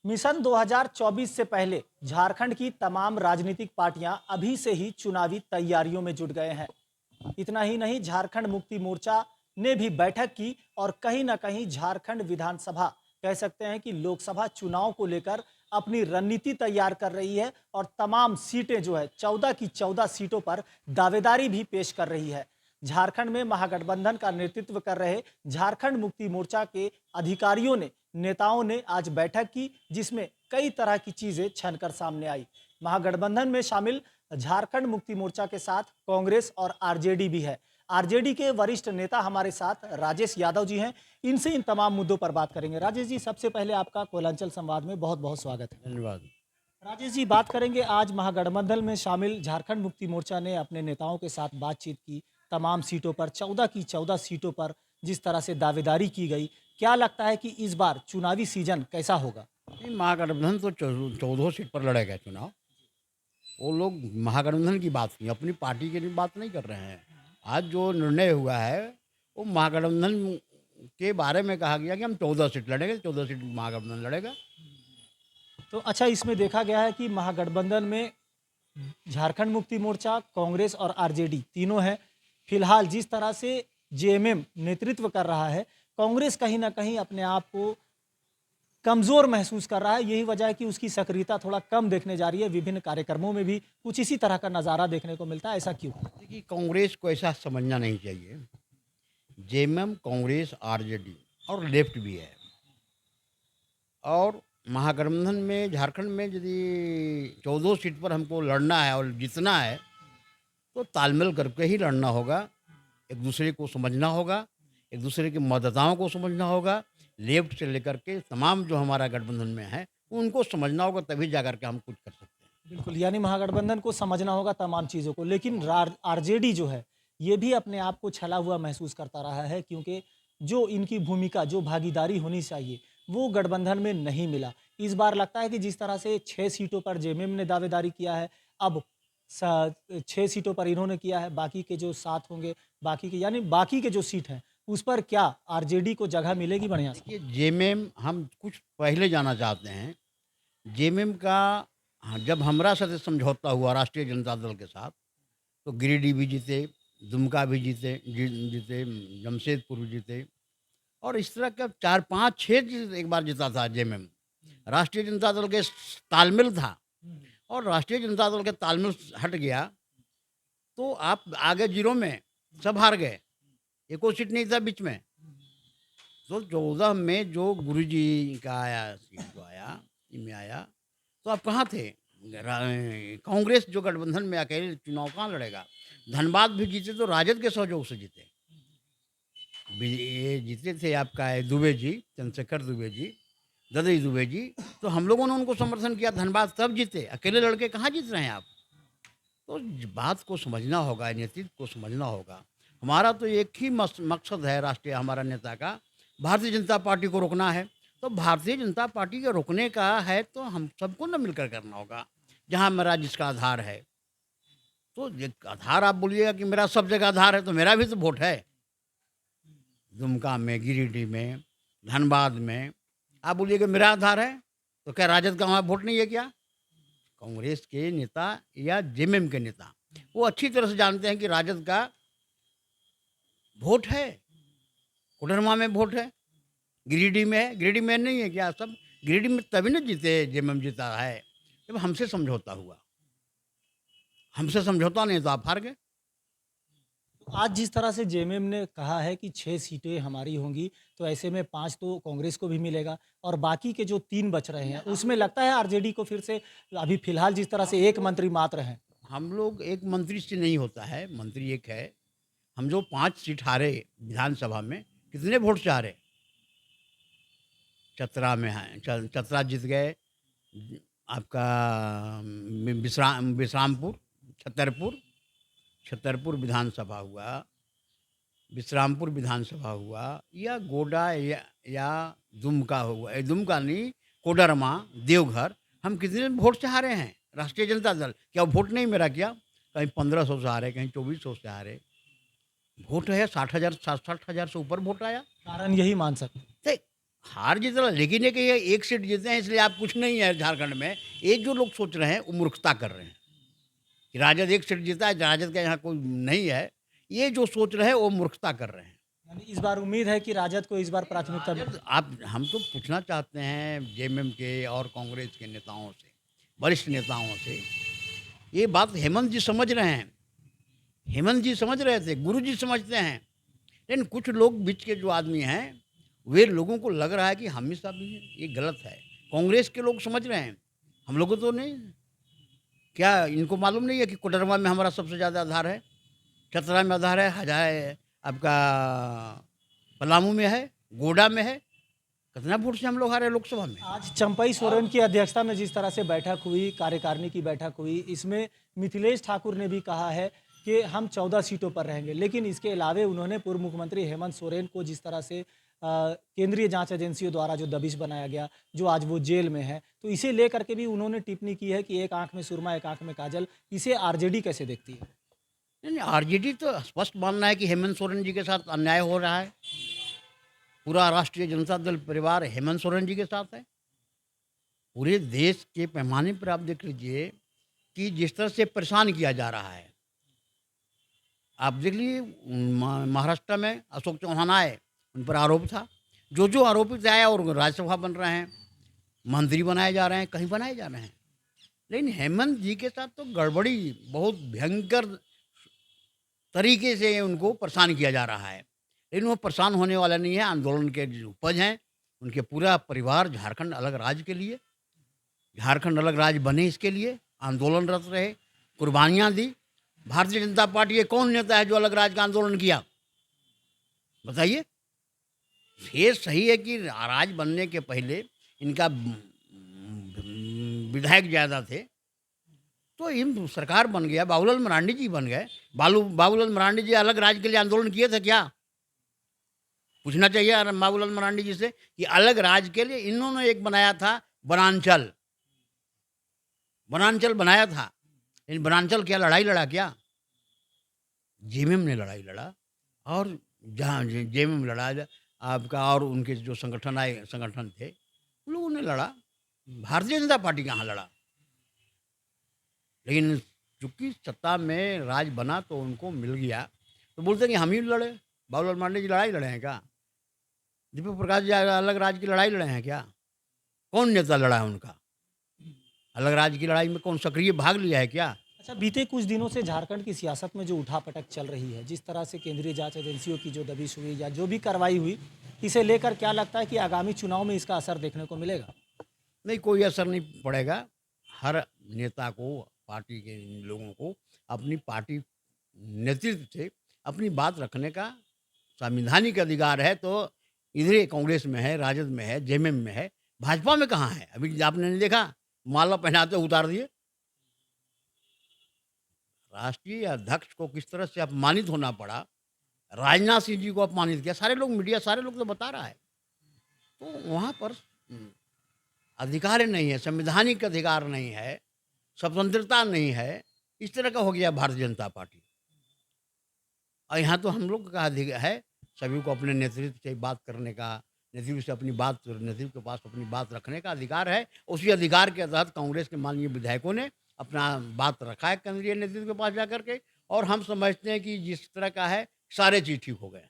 Mission 2024 से पहले झारखंड की तमाम राजनीतिक पार्टियां अभी से ही चुनावी तैयारियों में जुट गए हैं। इतना ही नहीं, झारखंड मुक्ति मोर्चा ने भी बैठक की और कहीं ना कहीं झारखंड विधानसभा, कह सकते हैं कि लोकसभा चुनाव को लेकर अपनी रणनीति तैयार कर रही है और तमाम सीटें जो है 14 की 14 सीटों पर दावेदारी भी पेश कर रही है। झारखंड में महागठबंधन का नेतृत्व कर रहे झारखंड मुक्ति मोर्चा के अधिकारियों ने, नेताओं ने आज बैठक की, जिसमें कई तरह की चीजें छनकर सामने आई। महागठबंधन में शामिल झारखंड मुक्ति मोर्चा के साथ कांग्रेस और आरजेडी भी है। आरजेडी के वरिष्ठ नेता हमारे साथ राजेश यादव जी हैं। इनसे इन तमाम मुद्दों पर बात करेंगे। राजेश जी, सबसे पहले आपका कोलांचल संवाद में बहुत बहुत स्वागत है। धन्यवाद। राजेश जी, बात करेंगे आज महागठबंधन में शामिल झारखंड मुक्ति मोर्चा ने अपने नेताओं के साथ बातचीत की। तमाम सीटों पर 14 की 14 सीटों पर जिस तरह से दावेदारी की गई, क्या लगता है कि इस बार चुनावी सीजन कैसा होगा? नहीं, महागठबंधन तो 14 सीट पर लड़ेगा चुनाव। वो लोग महागठबंधन की बात नहीं, अपनी पार्टी की बात नहीं कर रहे हैं। आज जो निर्णय हुआ है वो महागठबंधन के बारे में कहा गया कि हम 14 सीट लड़ेंगे, 14 सीट महागठबंधन लड़ेगा। तो अच्छा, इसमें देखा गया है कि महागठबंधन में झारखंड मुक्ति मोर्चा, कांग्रेस और आरजेडी तीनों हैं। फिलहाल जिस तरह से जेएमएम नेतृत्व कर रहा है, कांग्रेस कहीं ना कहीं अपने आप को कमजोर महसूस कर रहा है। यही वजह है कि उसकी सक्रियता थोड़ा कम देखने जा रही है। विभिन्न कार्यक्रमों में भी कुछ इसी तरह का नज़ारा देखने को मिलता है। ऐसा क्यों? देखिए, कांग्रेस को ऐसा समझना नहीं चाहिए। जेएमएम, कांग्रेस, आरजेडी और लेफ्ट भी है। और महागठबंधन में झारखंड में यदि 14 सीट पर हमको लड़ना है और जीतना है तो तालमेल करके ही लड़ना होगा। एक दूसरे को समझना होगा, एक दूसरे के मतदाताओं को समझना होगा। लेफ्ट से लेकर के तमाम जो हमारा गठबंधन में है उनको समझना होगा, तभी जा कर के हम कुछ कर सकते हैं। बिल्कुल, यानी महागठबंधन को समझना होगा तमाम चीज़ों को। लेकिन आरजेडी जो है, ये भी अपने आप को छला हुआ महसूस करता रहा है, क्योंकि जो इनकी भूमिका, जो भागीदारी होनी चाहिए, वो गठबंधन में नहीं मिला। इस बार लगता है कि जिस तरह से 6 सीटों पर जेएमएम ने दावेदारी किया है, अब 6 सीटों पर इन्होंने किया है, बाकी के जो 7 होंगे, बाकी के यानी बाकी के जो सीट हैं, उस पर क्या आरजेडी को जगह मिलेगी बढ़िया से? देखिए, जेएमएम हम कुछ पहले जाना चाहते हैं। जेएमएम का हाँ, जब हमारा साथ समझौता हुआ राष्ट्रीय जनता दल के साथ, तो गिरिडीह भी जीते, दुमका भी जीते, जमशेदपुर भी जीते और इस तरह का 4, 5, 6 एक बार जीता था जेएमएम। राष्ट्रीय जनता दल के तालमेल था और राष्ट्रीय जनता दल के तालमेल हट गया तो आप आगे जीरो में सब हार गए। एको सीट नहीं था बीच में। तो 14 में जो गुरुजी का आया, सीट जो आया, इनमें आया, तो आप कहाँ थे? कांग्रेस जो गठबंधन में अकेले चुनाव कहाँ लड़ेगा? धनबाद भी जीते तो राजद के सहयोग से जीते। ये जीते थे आपका दुबे जी, चंद्रशेखर दुबे जी, ददई दुबे जी। तो हम लोगों ने उनको समर्थन किया, धनबाद तब जीते। अकेले लड़के कहाँ जीत रहे हैं आप? तो बात को समझना होगा, नेतृत्व को समझना होगा। हमारा तो एक ही मकसद है राष्ट्रीय हमारा नेता का, भारतीय जनता पार्टी को रोकना है। तो भारतीय जनता पार्टी के रोकने का है तो हम सबको न मिलकर करना होगा। जहाँ मेरा जिसका आधार है, तो एक आधार आप बोलिएगा कि मेरा सब जगह आधार है, तो मेरा भी तो वोट है। दुमका में, गिरिडीह में, धनबाद में आप बोलिएगा मेरा आधार है, तो क्या राजद का वहाँ वोट नहीं है क्या? कांग्रेस के नेता या जेएमएम के नेता वो अच्छी तरह से जानते हैं कि राजद का वोट है, कोडरमा में वोट है, गिरिडीह में है। गिरिडीह में नहीं है क्या? सब गिरिडीह में तभी न जीते, जेएमएम जीता है जब हमसे समझौता हुआ। हमसे समझौता नहीं तो आप हार गए। आज जिस तरह से जेएमएम ने कहा है कि 6 सीटें हमारी होंगी, तो ऐसे में 5 तो कांग्रेस को भी मिलेगा और बाकी के जो 3 बच रहे हैं, उसमें लगता है आरजेडी को फिर से, अभी फिलहाल जिस तरह से एक मंत्री मात्र हैं। हम लोग एक मंत्री से नहीं होता है, मंत्री एक है। हम जो 5 सीट हारे विधानसभा में, कितने वोट से हारे? चतरा में हैं, चतरा जीत गए, आपका विश्रामपुर, छतरपुर विधानसभा हुआ, विश्रामपुर विधानसभा हुआ, या गोडा या दुमका हुआ, दुमका नहीं, कोडरमा, देवघर। हम कितने वोट से हारे हैं? राष्ट्रीय जनता दल क्या वोट नहीं मेरा क्या? कहीं 1500 से हारे, कहीं 2400 से हारे। वोट है 60,000, 60,000 से ऊपर वोट आया। कारण यही मान सकते हैं। ते हार जीत रहा, लेकिन ये कि ये एक सीट जीते हैं इसलिए आप कुछ नहीं है झारखंड में। ये जो लोग सोच रहे हैं वो मूर्खता कर रहे हैं कि राजद एक सीट जीता है, राजद का यहाँ कोई नहीं है। ये जो सोच रहे हैं वो मूर्खता कर रहे हैं। यानी इस बार उम्मीद है कि राजद को इस बार प्राथमिकता राजद आप हम तो पूछना चाहते हैं जेएमएम के और कांग्रेस के नेताओं से, वरिष्ठ नेताओं से, ये बात हेमंत जी समझ रहे हैं। हेमंत जी समझ रहे थे, गुरु जी समझते हैं, लेकिन कुछ लोग बीच के जो आदमी हैं वे लोगों को लग रहा है कि हम ही सब ही हैं, ये गलत है। कांग्रेस के लोग समझ रहे हैं, हम लोगों को तो नहीं। क्या इनको मालूम नहीं है कि कोडरमा में हमारा सबसे ज़्यादा आधार है, चतरा में आधार है, हजार आपका पलामू में है, गोडा में है। कितना वोट से हम लोग हारे लोकसभा में। आज चंपई सोरेन की अध्यक्षता में जिस तरह से बैठक हुई, कार्यकारिणी की बैठक हुई, इसमें मिथिलेश ठाकुर ने भी कहा है कि हम 14 सीटों पर रहेंगे। लेकिन इसके अलावे उन्होंने पूर्व मुख्यमंत्री हेमंत सोरेन को जिस तरह से केंद्रीय जांच एजेंसियों द्वारा जो दबिश बनाया गया, जो आज वो जेल में है, तो इसे लेकर के भी उन्होंने टिप्पणी की है कि एक आंख में सुरमा, एक आंख में काजल। इसे आरजेडी कैसे देखती है? नहीं, आरजेडी तो स्पष्ट मानना है कि हेमंत सोरेन जी के साथ अन्याय हो रहा है। पूरा राष्ट्रीय जनता दल परिवार हेमंत सोरेन जी के साथ है। पूरे देश के पैमाने पर आप देख लीजिए कि जिस तरह से परेशान किया जा रहा है। आप देख लीजिए महाराष्ट्र में अशोक चौहान आए, उन पर आरोप था। जो जो आरोपित आए और राज्यसभा बन रहे हैं, मंत्री बनाए जा रहे हैं, कहीं बनाए जा रहे हैं। लेकिन हेमंत जी के साथ तो गड़बड़ी बहुत भयंकर तरीके से उनको परेशान किया जा रहा है। लेकिन वो परेशान होने वाला नहीं है। आंदोलन के जो उपज हैं, उनके पूरा परिवार झारखंड अलग राज्य के लिए, झारखंड अलग राज्य बने इसके लिए आंदोलनरत रहे, कुर्बानियाँ दी। भारतीय जनता पार्टी के कौन नेता है जो अलग राज्य का आंदोलन किया? बताइए। ये सही है कि राज्य बनने के पहले इनका विधायक ज़्यादा थे, तो इन सरकार बन गया, बाबूलाल मरांडी जी बन गए। बाबूलाल मरांडी जी अलग राज्य के लिए आंदोलन किए थे क्या? पूछना चाहिए बाबूलाल मरांडी जी से कि अलग राज्य के लिए इन्होंने एक बनाया था वनांचल। वनांचल बनाया था, लेकिन वनांचल क्या लड़ाई लड़ा क्या? जेएमएम ने लड़ाई लड़ा, और जहाँ जेएमएम लड़ा आपका, और उनके जो संगठन थे उन लोगों ने लड़ा। भारतीय जनता पार्टी कहाँ लड़ा? लेकिन चूंकि सत्ता में राज बना तो उनको मिल गया, तो बोलते हैं कि हम ही लड़े। बाबूलाल मरांडी जी लड़ाई लड़े हैं क्या? दीपक प्रकाश जी अलग राज्य की लड़ाई लड़े हैं क्या? कौन नेता लड़ा है उनका? अलग राज्य की लड़ाई में कौन सक्रिय भाग लिया है क्या? अच्छा, बीते कुछ दिनों से झारखंड की सियासत में जो उठापटक चल रही है, जिस तरह से केंद्रीय जांच एजेंसियों की जो दबिश हुई या जो भी कार्रवाई हुई, इसे लेकर क्या लगता है कि आगामी चुनाव में इसका असर देखने को मिलेगा? नहीं, कोई असर नहीं पड़ेगा। हर नेता को, पार्टी के लोगों को अपनी पार्टी नेतृत्व से अपनी बात रखने का संवैधानिक अधिकार है। तो इधर कांग्रेस में है, राजद में है, जेएमएम में है, भाजपा में कहाँ है? अभी आपने नहीं देखा, माला पहनाते उतार दिए। राष्ट्रीय अध्यक्ष को किस तरह से अपमानित होना पड़ा, राजनाथ सिंह जी को अपमानित किया, सारे लोग, मीडिया सारे लोग तो बता रहा है। तो वहाँ पर अधिकार नहीं है, संवैधानिक अधिकार नहीं है, स्वतंत्रता नहीं है। इस तरह का हो गया भारतीय जनता पार्टी। और यहाँ तो हम लोग का अधिकार है, सभी को अपने नेतृत्व से बात करने का, नेतृत्व से अपनी बात, नेतृत्व के पास अपनी बात रखने का अधिकार है। उसी अधिकार के तहत कांग्रेस के माननीय विधायकों ने अपना बात रखा है केंद्रीय नेतृत्व के पास जाकर के, और हम समझते हैं कि जिस तरह का है सारे चीज ठीक हो गए हैं।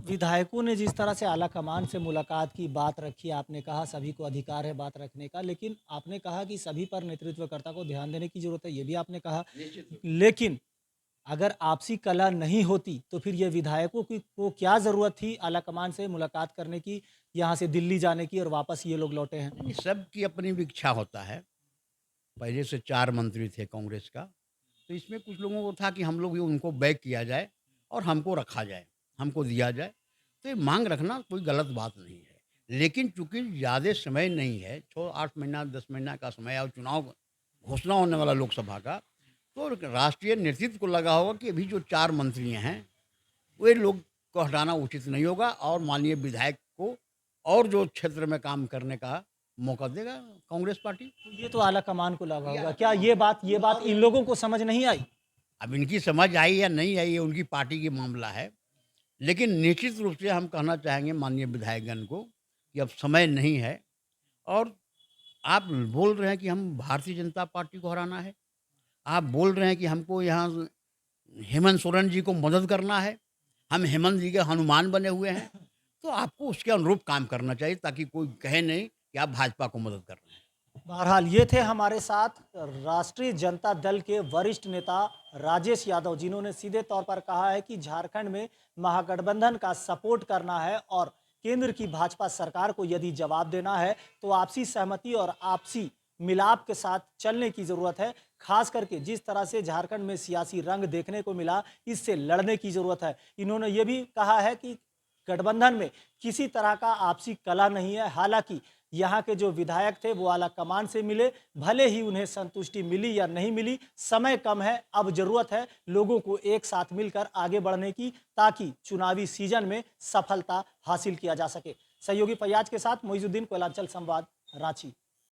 विधायकों ने जिस तरह से आला कमान से मुलाकात की, बात रखी, आपने कहा सभी को अधिकार है बात रखने का, लेकिन आपने कहा कि सभी पर नेतृत्वकर्ता को ध्यान देने की जरूरत है, ये भी आपने कहा। लेकिन अगर आपसी कला नहीं होती तो फिर ये विधायकों की को क्या जरूरत थी आला कमान से मुलाकात करने की, यहाँ से दिल्ली जाने की, और वापस ये लोग लौटे हैं? नहीं, सबकी अपनी भी इच्छा होता है। पहले से 4 मंत्री थे कांग्रेस का, तो इसमें कुछ लोगों को था कि हम लोग भी उनको बैक किया जाए और हमको रखा जाए, हमको दिया जाए। तो ये मांग रखना कोई गलत बात नहीं है। लेकिन चूंकि ज़्यादा समय नहीं है, 6-8 महीना 10 महीना का समय, और चुनाव घोषणा होने वाला लोकसभा का, तो राष्ट्रीय नेतृत्व को लगा होगा कि अभी जो 4 मंत्री हैं वे लोग को हटाना उचित नहीं होगा, और माननीय विधायक को और जो क्षेत्र में काम करने का मौका देगा कांग्रेस पार्टी। तो ये तो आला कमान को लगा होगा। क्या ये बात इन लोगों को समझ नहीं आई? अब इनकी समझ आई या नहीं आई, ये उनकी पार्टी की मामला है। लेकिन निश्चित रूप से हम कहना चाहेंगे माननीय विधायकगण को कि अब समय नहीं है। और आप बोल रहे हैं कि हम भारतीय जनता पार्टी को हराना है। आप बोल रहे हैं कि हमको यहाँ हेमंत सोरेन जी को मदद करना है। हम हेमंत जी के हनुमान बने हुए हैं। तो आपको उसके अनुरूप काम करना चाहिए ताकि कोई कहे नहीं कि आप भाजपा को मदद कर रहे हैं। बहरहाल ये थे हमारे साथ राष्ट्रीय जनता दल के वरिष्ठ नेता राजेश यादव, जिन्होंने सीधे तौर पर कहा है कि झारखंड में महागठबंधन का सपोर्ट करना है और केंद्र की भाजपा सरकार को यदि जवाब देना है तो आपसी सहमति और आपसी मिलाप के साथ चलने की जरूरत है। खास करके जिस तरह से झारखंड में सियासी रंग देखने को मिला, इससे लड़ने की जरूरत है। इन्होंने ये भी कहा है कि गठबंधन में किसी तरह का आपसी कलह नहीं है। हालांकि यहाँ के जो विधायक थे वो आला कमान से मिले, भले ही उन्हें संतुष्टि मिली या नहीं मिली, समय कम है। अब जरूरत है लोगों को एक साथ मिलकर आगे बढ़ने की, ताकि चुनावी सीजन में सफलता हासिल किया जा सके। सहयोगी फैयाज के साथ मोइजुद्दीन, कोयलांचल संवाद, रांची।